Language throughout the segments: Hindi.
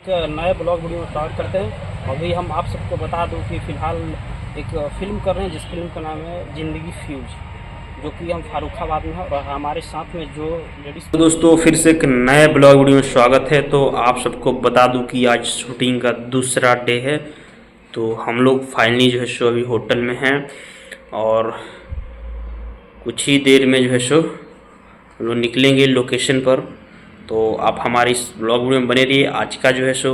एक नए ब्लॉग वीडियो स्टार्ट करते हैं। अभी हम आप सबको बता दूं कि फ़िलहाल एक फ़िल्म कर रहे हैं जिस फिल्म का नाम है ज़िंदगी फ्यूज, जो कि हम फारुखाबाद में है और हमारे साथ में जो लेडीज़। दोस्तों फिर से एक नए ब्लॉग वीडियो में स्वागत है। तो आप सबको बता दूं कि आज शूटिंग का दूसरा डे है। तो हम लोग फाइनली जो है सो अभी होटल में हैं और कुछ ही देर में जो है सो हम लोग निकलेंगे लोकेशन पर। तो आप हमारी इस ब्लॉग वीडियो में बने रहिए। आज का जो है सो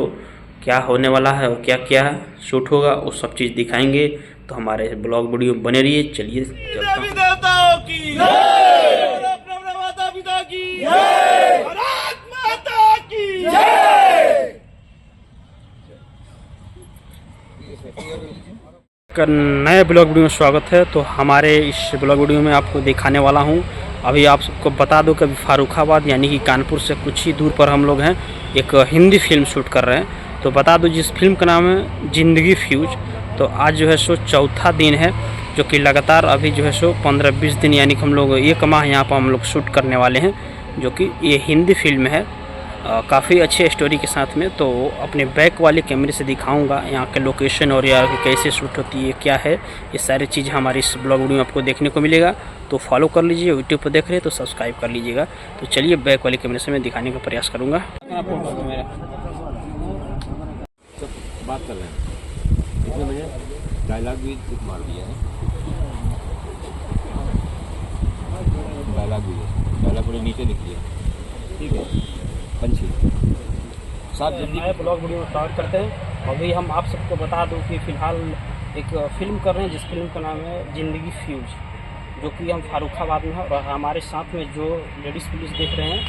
क्या होने वाला है और क्या क्या शूट होगा वो सब चीज़ दिखाएंगे। तो हमारे ब्लॉग वीडियो में बने रहिए। चलिए नए ब्लॉग वीडियो में स्वागत है। तो हमारे इस ब्लॉग वीडियो में आपको दिखाने वाला हूँ। अभी आप सबको बता दो कि अभी फारुखाबाद यानी कि कानपुर से कुछ ही दूर पर हम लोग हैं, एक हिंदी फिल्म शूट कर रहे हैं। तो बता दो जिस फिल्म का नाम है ज़िंदगी फ्यूज। तो आज जो है सो चौथा दिन है, जो कि लगातार अभी जो है सो 15-20 दिन यानी कि हम लोग 1 माह यहाँ पर हम लोग शूट करने वाले हैं, जो कि ये हिंदी फिल्म है काफ़ी अच्छे स्टोरी के साथ में। तो अपने बैक वाले कैमरे से दिखाऊंगा यहाँ के लोकेशन और यहाँ कैसे शूट होती है, क्या है, ये सारी चीज़ हमारी इस ब्लॉग वीडियो में आपको देखने को मिलेगा। तो फॉलो कर लीजिए, यूट्यूब पर देख रहे हैं तो सब्सक्राइब कर लीजिएगा। तो चलिए बैक वाले कैमरे से मैं दिखाने का प्रयास करूँगा। बात कर रहे हैं इसमें मैंने डायलॉग भी मार दिया है। डायलॉग भी है, डायलॉग पूरे नीचे लिख दिया। ठीक है पंछी साहब जल्दी नए ब्लॉग वीडियो स्टार्ट करते हैं। अभी हम आप सबको बता दूं कि फ़िलहाल एक फ़िल्म कर रहे हैं जिस फिल्म का नाम है ज़िंदगी फ्यूज, जो कि हम फारुखाबाद में है और हमारे साथ में जो लेडीज़ पुलिस देख रहे हैं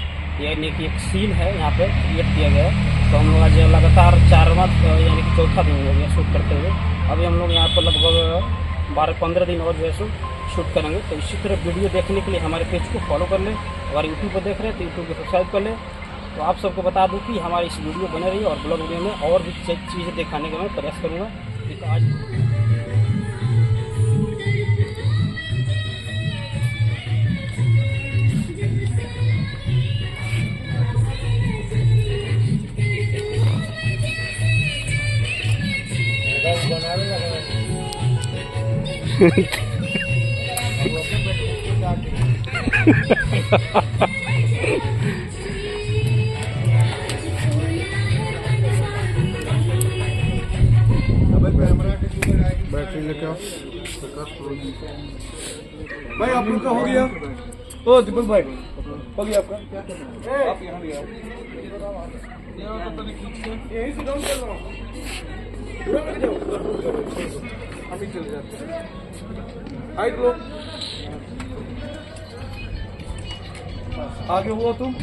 यानी कि एक सीन है यहाँ पे क्रिएट किया गया है। तो हम लोग आज लगातार 4वां यानी कि चौथा दिन हो गया शूट करते हुए। अभी हम लोग यहाँ पर लगभग 12-15 दिन और जो है सो शूट करेंगे। तो इसी तरह वीडियो देखने के लिए हमारे पेज को फॉलो कर लें। अगर यूट्यूब पर देख रहे हैं तो यूट्यूब को सब्सक्राइब कर लें। तो आप सबको बता दूं कि हमारी इस वीडियो बने रही और ब्लॉग वीडियो में और भी चीज़ें दिखाने का मैं प्रयास करूँगा। तो आज बैटरी लेके आओ भाई। आप लोग का हो गया? ओ दीपक भाई हो गया आपका? आप यहाँ भी आओ। यहीं से डाउन कर रहा हूँ, हम ही चले जाते हैं। हाइट लो, आगे हुआ तुम।